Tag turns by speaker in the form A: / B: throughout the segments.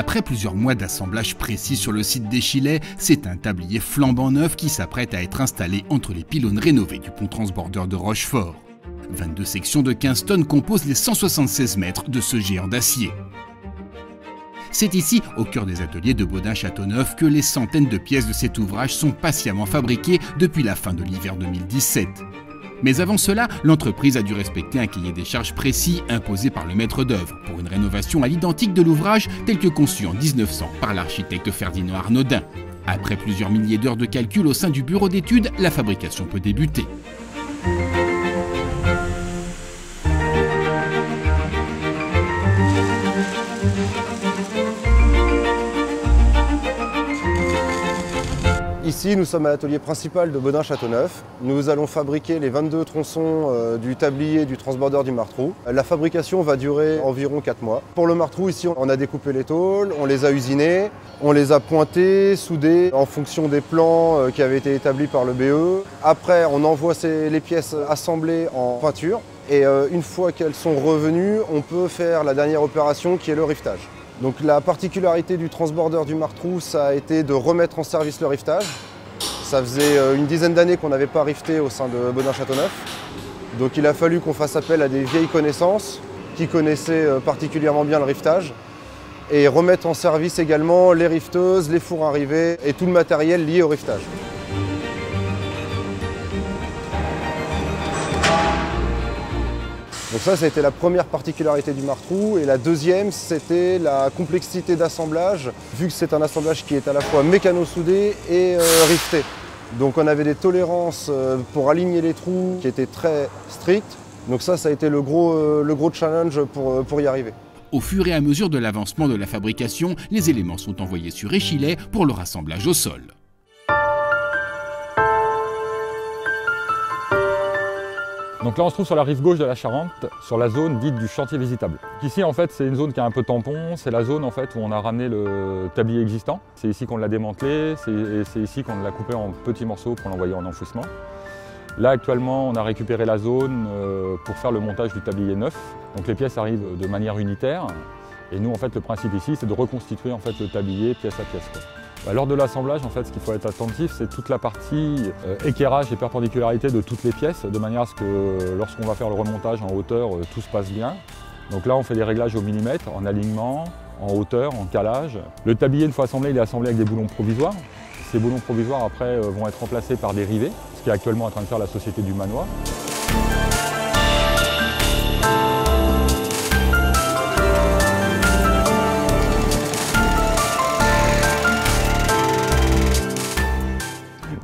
A: Après plusieurs mois d'assemblage précis sur le site d'Échillais, c'est un tablier flambant neuf qui s'apprête à être installé entre les pylônes rénovés du pont transbordeur de Rochefort. 22 sections de 15 tonnes composent les 176 mètres de ce géant d'acier. C'est ici, au cœur des ateliers de Baudin-Châteauneuf, que les centaines de pièces de cet ouvrage sont patiemment fabriquées depuis la fin de l'hiver 2017. Mais avant cela, l'entreprise a dû respecter un cahier des charges précis imposé par le maître d'œuvre pour une rénovation à l'identique de l'ouvrage tel que conçu en 1900 par l'architecte Ferdinand Arnaudin. Après plusieurs milliers d'heures de calcul au sein du bureau d'études, la fabrication peut débuter.
B: Ici, nous sommes à l'atelier principal de Baudin-Châteauneuf. Nous allons fabriquer les 22 tronçons du tablier du transbordeur du marteau. La fabrication va durer environ 4 mois. Pour le marteau, ici, on a découpé les tôles, on les a usinées, on les a pointées, soudées en fonction des plans qui avaient été établis par le BE. Après, on envoie les pièces assemblées en peinture. Et une fois qu'elles sont revenues, on peut faire la dernière opération qui est le rivetage. Donc la particularité du transbordeur du marteau, ça a été de remettre en service le rivetage. Ça faisait une dizaine d'années qu'on n'avait pas rifté au sein de Baudin-Châteauneuf. Donc il a fallu qu'on fasse appel à des vieilles connaissances qui connaissaient particulièrement bien le rivetage et remettre en service également les riveteuses, les fours à rivet et tout le matériel lié au rivetage. Donc ça a été la première particularité du marteau, et la deuxième, c'était la complexité d'assemblage, vu que c'est un assemblage qui est à la fois mécano-soudé et rifté. Donc on avait des tolérances pour aligner les trous qui étaient très strictes. Donc ça a été le gros challenge pour y arriver.
A: Au fur et à mesure de l'avancement de la fabrication, les éléments sont envoyés sur Échillais pour leur assemblage au sol.
C: Donc là on se trouve sur la rive gauche de la Charente, sur la zone dite du chantier visitable. Ici en fait c'est une zone qui est un peu tampon, c'est la zone en fait où on a ramené le tablier existant. C'est ici qu'on l'a démantelé, c'est ici qu'on l'a coupé en petits morceaux pour l'envoyer en enfouissement. Là actuellement on a récupéré la zone pour faire le montage du tablier neuf. Donc les pièces arrivent de manière unitaire et nous en fait le principe ici c'est de reconstituer en fait le tablier pièce à pièce, quoi. Lors de l'assemblage, en fait, ce qu'il faut être attentif, c'est toute la partie équerrage et perpendicularité de toutes les pièces, de manière à ce que lorsqu'on va faire le remontage en hauteur, tout se passe bien. Donc là, on fait des réglages au millimètre, en alignement, en hauteur, en calage. Le tablier, une fois assemblé, il est assemblé avec des boulons provisoires. Ces boulons provisoires, après, vont être remplacés par des rivets, ce qui est actuellement en train de faire la société du manoir.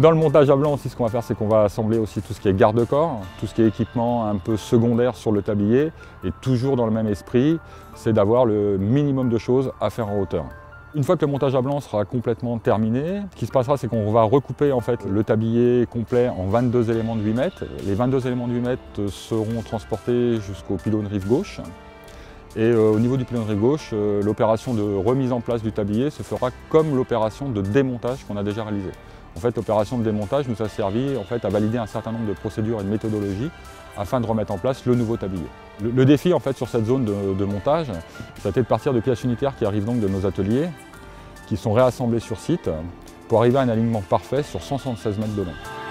C: Dans le montage à blanc aussi, ce qu'on va faire, c'est qu'on va assembler aussi tout ce qui est garde-corps, tout ce qui est équipement un peu secondaire sur le tablier, et toujours dans le même esprit, c'est d'avoir le minimum de choses à faire en hauteur. Une fois que le montage à blanc sera complètement terminé, ce qui se passera, c'est qu'on va recouper en fait le tablier complet en 22 éléments de 8 mètres. Les 22 éléments de 8 mètres seront transportés jusqu'au pylône rive gauche. Et au niveau du pylône rive gauche, l'opération de remise en place du tablier se fera comme l'opération de démontage qu'on a déjà réalisée. En fait, l'opération de démontage nous a servi en fait, à valider un certain nombre de procédures et de méthodologies afin de remettre en place le nouveau tablier. Le défi en fait, sur cette zone de montage, ça a été de partir de pièces unitaires qui arrivent donc de nos ateliers, qui sont réassemblées sur site pour arriver à un alignement parfait sur 176 mètres de long.